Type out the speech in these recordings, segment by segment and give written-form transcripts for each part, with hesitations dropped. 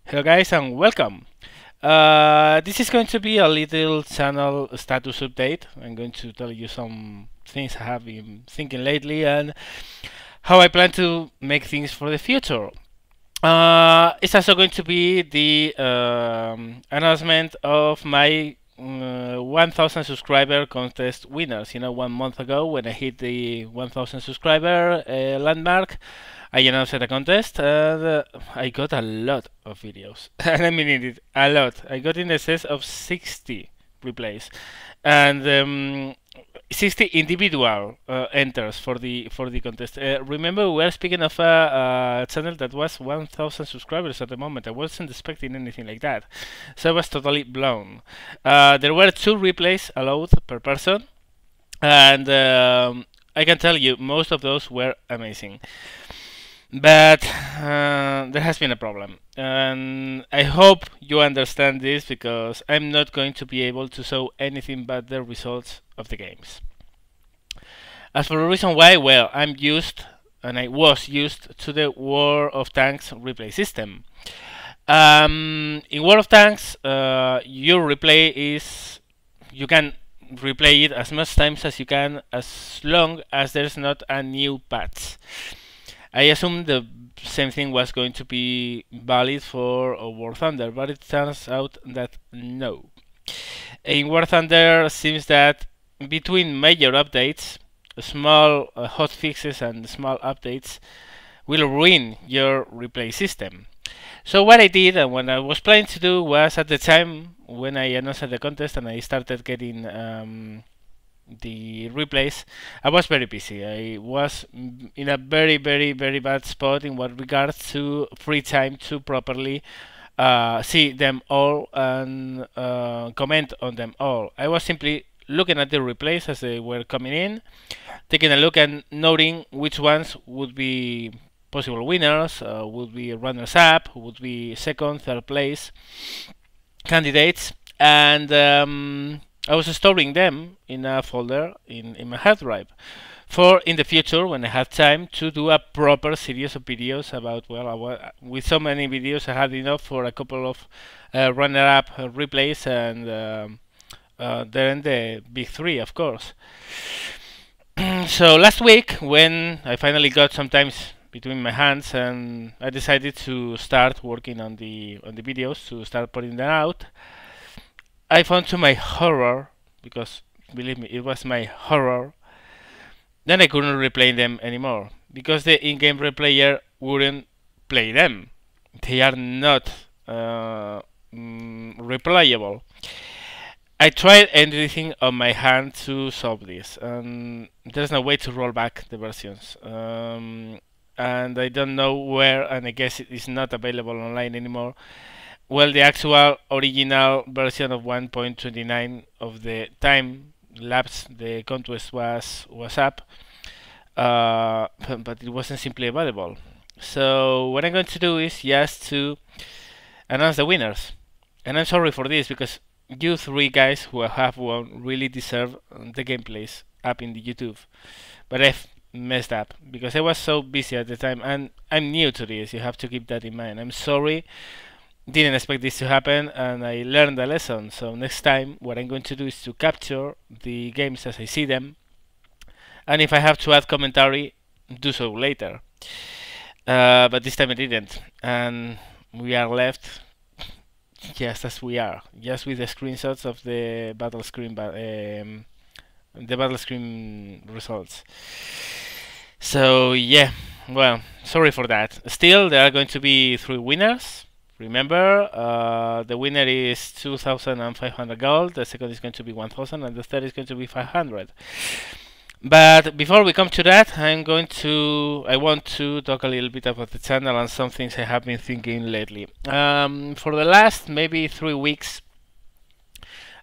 Hello guys and welcome. This is going to be a little channel status update. I'm going to tell you some things I have been thinking lately and how I plan to make things for the future. It's also going to be the announcement of my 1000 subscriber contest winners. 1 month ago when I hit the 1000 subscriber landmark, I announced a contest and I got a lot of videos. And I mean it, a lot. I got in excess of 60 replays and 60 individual enters for the contest. Remember, we were speaking of a channel that was 1000 subscribers at the moment. I wasn't expecting anything like that, so I was totally blown. There were 2 replays allowed per person, and I can tell you most of those were amazing. But there has been a problem, and I hope you understand this because I'm not going to be able to show anything but the results of the games. As for the reason why, well, I'm used, and I was used to the War of Tanks replay system. In War of Tanks, your replay is, you can replay it as much times as you can, as long as there's not a new patch. I assumed the same thing was going to be valid for War Thunder, but it turns out that no. In War Thunder, seems that between major updates, small hot fixes and small updates will ruin your replay system. So what I did and what I was planning to do was, at the time when I announced the contest and I started getting the replays, I was very busy. I was in a very bad spot in what regards to free time to properly see them all and comment on them all. I was simply looking at the replays as they were coming in, taking a look and noting which ones would be possible winners, would be runners up, would be second, third place candidates, and I was storing them in a folder in my hard drive for in the future when I have time to do a proper series of videos about, well, with so many videos I had enough for a couple of runner-up replays and then the big 3, of course. So last week, when I finally got some time between my hands and I decided to start working on the videos, to start putting them out, I found, to my horror, because believe me, it was my horror, then I couldn't replay them anymore because the in-game replayer wouldn't play them. They are not replayable. I tried everything on my hand to solve this, and there's no way to roll back the versions. And I don't know where, and I guess it is not available online anymore. Well, the actual original version of 1.29 of the time lapse the contest was up, but it wasn't simply available. So what I'm going to do is just to announce the winners. And I'm sorry for this because you 3 guys who have won really deserve the gameplays up in the YouTube. But I've messed up because I was so busy at the time, and I'm new to this. You have to keep that in mind. I'm sorry. Didn't expect this to happen, and I learned a lesson. So next time what I'm going to do is to capture the games as I see them, and if I have to add commentary, do so later. But this time I didn't, and we are left just as we are, just with the screenshots of the battle screen results. So yeah, well, sorry for that. Still, there are going to be 3 winners. Remember, the winner is 2,500 gold, the second is going to be 1,000, and the third is going to be 500. But before we come to that, I want to talk a little bit about the channel and some things I have been thinking lately. For the last maybe 3 weeks,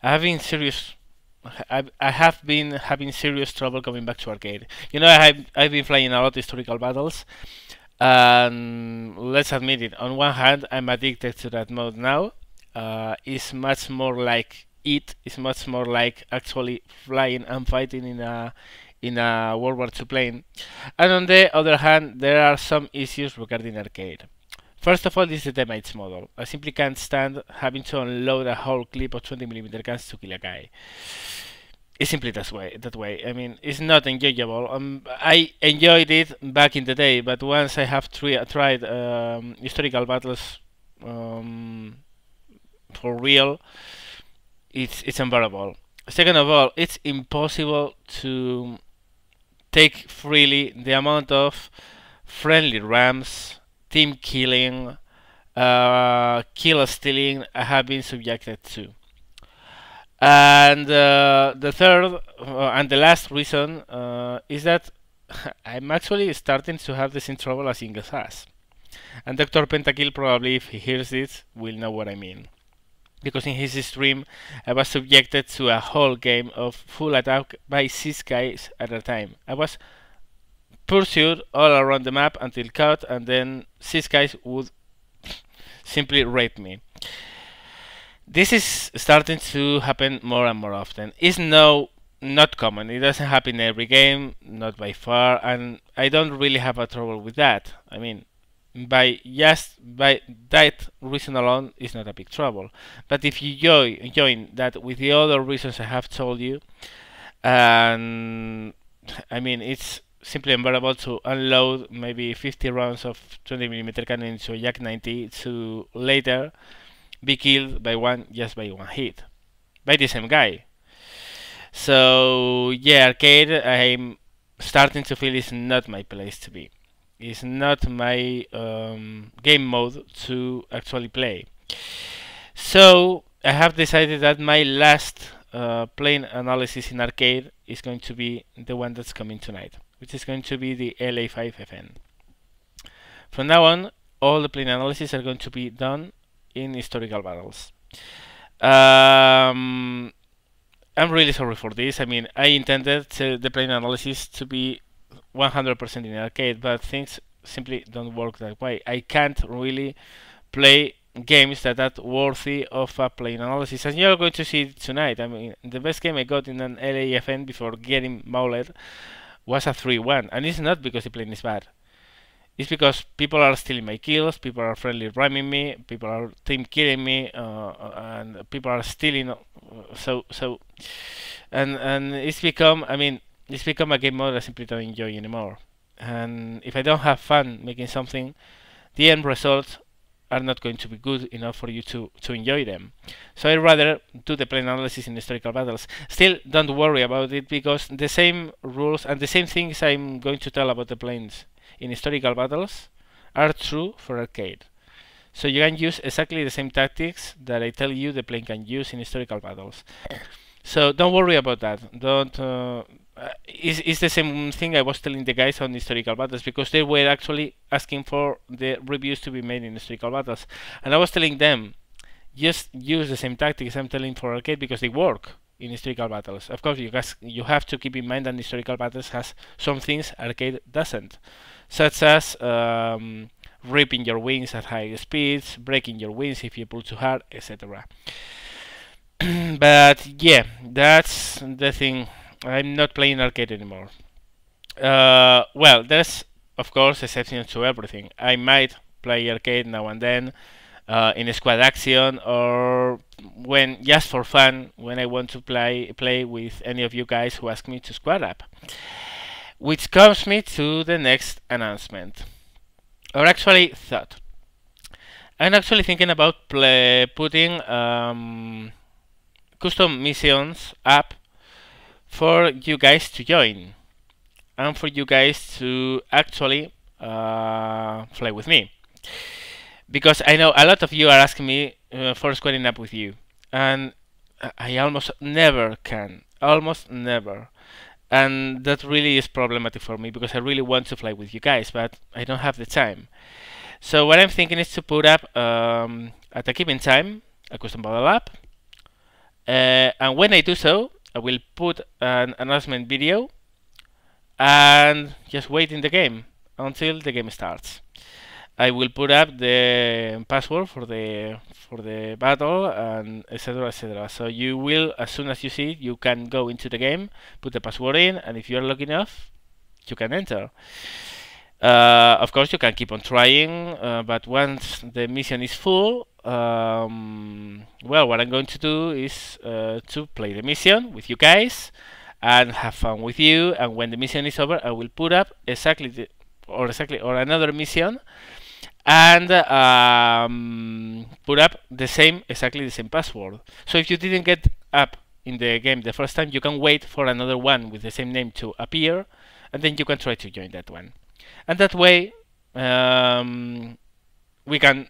I have been having serious trouble coming back to arcade. I've been playing a lot of historical battles. And let's admit it, on one hand I'm addicted to that mode now. It's much more like actually flying and fighting in a World War II plane. And on the other hand, there are some issues regarding arcade. First of all, this is the damage model. I simply can't stand having to unload a whole clip of 20mm guns to kill a guy. It's simply that way. I mean, it's not enjoyable. I enjoyed it back in the day, but once I have tried historical battles for real, it's unbearable. Second of all, it's impossible to take freely the amount of friendly rams, team killing, kill stealing I have been subjected to. And the third and the last reason is that I'm actually starting to have the same trouble as Ingus has. And Dr. Pentakill probably, if he hears this, will know what I mean. Because in his stream, I was subjected to a whole game of full attack by 6 guys at a time. I was pursued all around the map until caught, and then 6 guys would simply rape me. This is starting to happen more and more often. It's not common. It doesn't happen every game, not by far, and I don't really have a trouble with that. I mean, by that reason alone, it's not a big trouble. But if you join that with the other reasons I have told you, and I mean, it's simply unbearable to unload maybe 50 rounds of 20mm cannon into a Yak 90 to later be killed by one hit by the same guy. So yeah, arcade, I'm starting to feel is not my place to be. It's not my game mode to actually play. So I have decided that my last playing analysis in arcade is going to be the one that's coming tonight, which is going to be the LA5 FN. From now on, all the playing analysis are going to be done in historical battles. I'm really sorry for this. I mean, I intended the playing analysis to be 100% in arcade, but things simply don't work that way. I can't really play games that are worthy of a playing analysis, and you're going to see it tonight. I mean, the best game I got in an LAFN before getting mauled was a 3-1, and it's not because the plane is bad. It's because people are stealing my kills, people are friendly ramming me, people are team killing me, and people are stealing. And it's become, I mean, it's become a game mode I simply don't enjoy anymore. And if I don't have fun making something, the end results are not going to be good enough for you to enjoy them. So I'd rather do the plane analysis in historical battles. Still, don't worry about it, because the same rules and the same things I'm going to tell about the planes in historical battles are true for arcade. So you can use exactly the same tactics that I tell you the plane can use in historical battles. So don't worry about that. Don't. It's the same thing I was telling the guys on historical battles, because they were actually asking for the reviews to be made in historical battles, and I was telling them just use the same tactics I'm telling for arcade, because they work in historical battles. Of course, you have to keep in mind that historical battles has some things arcade doesn't, such as ripping your wings at high speeds, breaking your wings if you pull too hard, etc. But yeah, that's the thing. I'm not playing arcade anymore. Well, there's of course exceptions to everything. I might play arcade now and then in a squad action, or when just for fun, when I want to play with any of you guys who ask me to squad up. Which comes me to the next announcement, or actually thought. I'm actually thinking about putting custom missions up for you guys to join, and for you guys to actually play with me, because I know a lot of you are asking me for squaring up with you, and I almost never can, almost never, and that really is problematic for me, because I really want to play with you guys, but I don't have the time. So what I'm thinking is to put up at a given time a custom battle app, and when I do so, I will put an announcement video and just wait in the game until the game starts. I will put up the password for the battle, and etc, etc. So you will, as soon as you see it, you can go into the game, put the password in, and if you're lucky enough, you can enter. Of course, you can keep on trying, but once the mission is full, well, what I'm going to do is to play the mission with you guys and have fun with you. And when the mission is over, I will put up exactly or another mission and put up exactly the same password. So if you didn't get up in the game the first time, you can wait for another one with the same name to appear, and then you can try to join that one. And that way, we can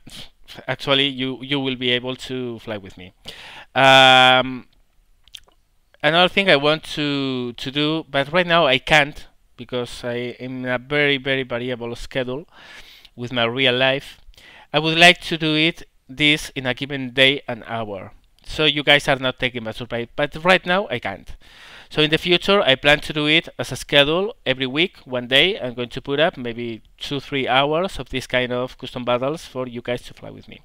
actually you will be able to fly with me. Another thing I want to do, but right now I can't because I am in a very variable schedule with my real life. I would like to do this in a given day and hour, so you guys are not taken by surprise. But right now I can't. So in the future, I plan to do it as a schedule every week, one day. I'm going to put up maybe 2-3 hours of this kind of custom battles for you guys to fly with me.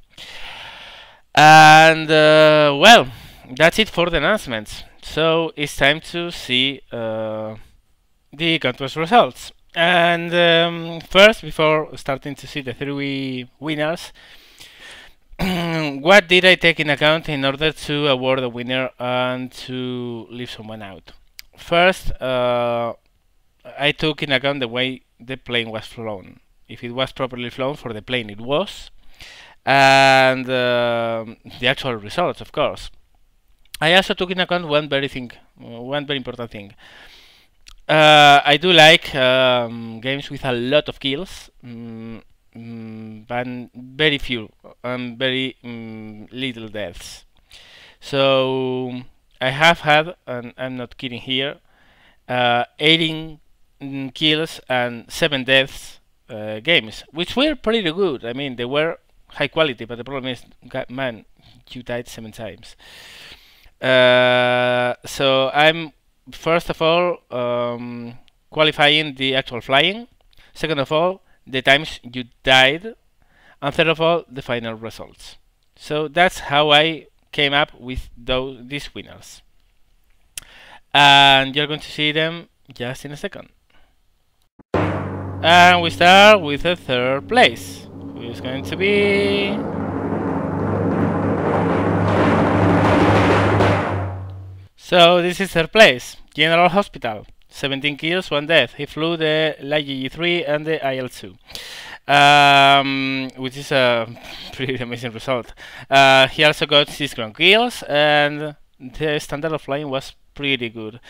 And well, that's it for the announcements. So it's time to see the contest results. And first, before starting to see the 3 winners, what did I take in account in order to award a winner and to leave someone out? First, I took in account the way the plane was flown. If it was properly flown for the plane, it was. And the actual results, of course. I also took in account one very important thing. I do like games with a lot of kills, but very few and very little deaths. So I have had, and I'm not kidding here, 18 kills and 7 deaths games, which were pretty good. I mean, they were high quality, but the problem is, man, you died 7 times. So I'm first of all qualifying the actual flying, second of all the times you died, and third of all the final results. So that's how I came up with these winners, and you're going to see them just in a second. And we start with the 3rd place, who is going to be so this is 3rd place, General Hospital. 17 kills, 1 death. He flew the Light GG3 and the IL-2, which is a pretty amazing result. He also got 6 ground kills, and the standard of flying was pretty good.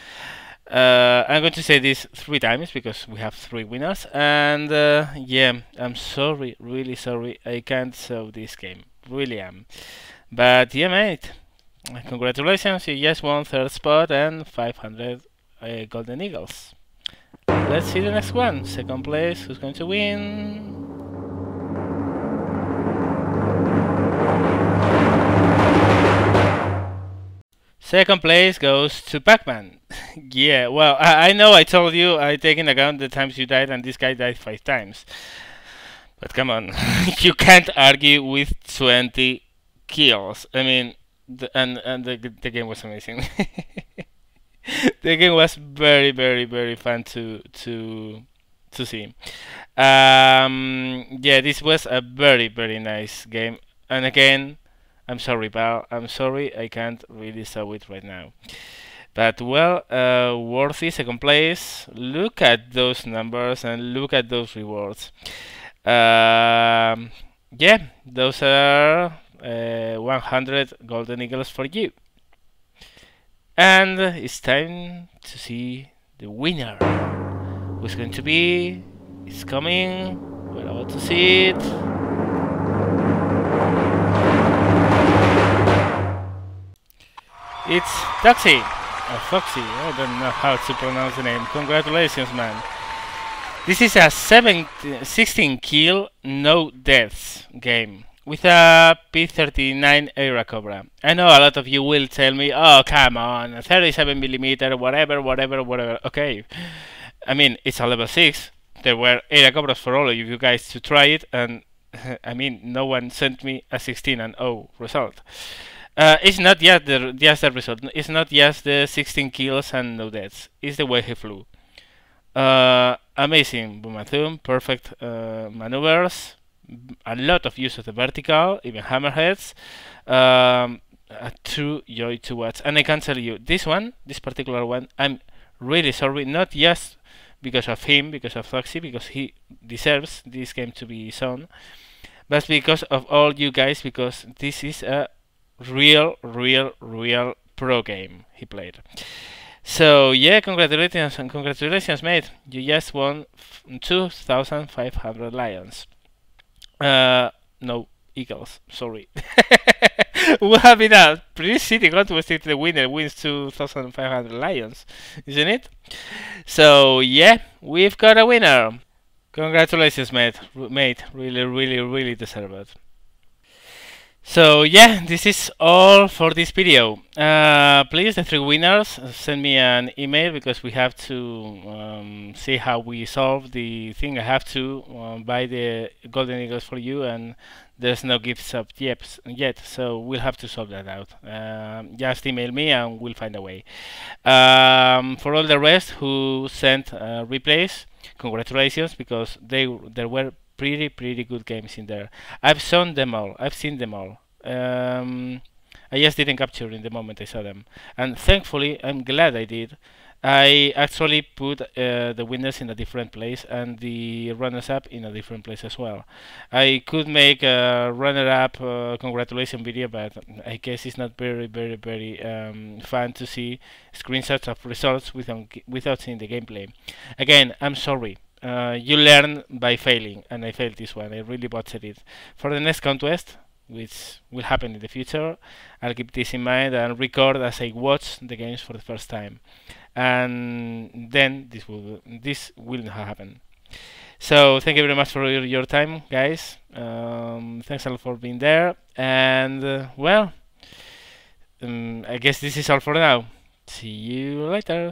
I'm going to say this 3 times because we have 3 winners, and yeah, I'm sorry, really sorry, I can't show this game, really am. But yeah, mate, congratulations, you just won 3rd spot and 500 Golden Eagles. Let's see the next one. 2nd place, who's going to win? Second place goes to Pac-Man. Yeah, well, I know I told you I take into account the times you died, and this guy died 5 times. But come on, you can't argue with 20 kills. I mean, the game was amazing. The game was very fun to see. Yeah, this was a very nice game. And again, I'm sorry, pal. I'm sorry, I can't really show it right now. But well, worthy 2nd place. Look at those numbers and look at those rewards. Yeah, those are 100 Golden Eagles for you. And it's time to see the winner. Who's going to be? It's coming. We're about to see it. It's Taxi, or Foxy, I don't know how to pronounce the name. Congratulations, man. This is a 16 kill, no deaths game with a P39 Era Cobra. I know a lot of you will tell me, oh come on, 37mm, whatever. Okay, I mean, it's a level 6. There were Era Cobras for all of you guys to try it, and I mean, no one sent me a 16-0 result. It's not just the result. It's not just the 16 kills and no deaths. It's the way he flew. Amazing boom and zoom, perfect maneuvers, a lot of use of the vertical, even hammerheads. A true joy to watch. And I can tell you, this particular one, I'm really sorry, not just because of him, because of Foxy, because he deserves this game to be shown, but because of all you guys, because this is a real pro game he played. So yeah, congratulations, mate. You just won 2,500 lions. No, eagles. Sorry. What have been a pretty shitty contest if the winner wins 2,500 lions, isn't it? So yeah, we've got a winner. Congratulations, mate. Mate, really deserve it. So yeah, this is all for this video. Please, the three winners, send me an email because we have to see how we solve the thing. I have to buy the golden eagles for you, and there's no gifts up yet, so we'll have to solve that out. Just email me and we'll find a way. For all the rest who sent replays, congratulations, because there were pretty good games in there. I've seen them all. I just didn't capture in the moment I saw them, and thankfully I'm glad I did. I actually put the winners in a different place and the runners-up in a different place as well. I could make a runner-up congratulation video, but I guess it's not very fun to see screenshots of results without seeing the gameplay. Again, I'm sorry. You learn by failing, and I failed this one. I really botched it. For the next contest, which will happen in the future, I'll keep this in mind and record as I watch the games for the first time, and then this will not happen. So thank you very much for your time, guys. Thanks a lot for being there, and well, I guess this is all for now. See you later.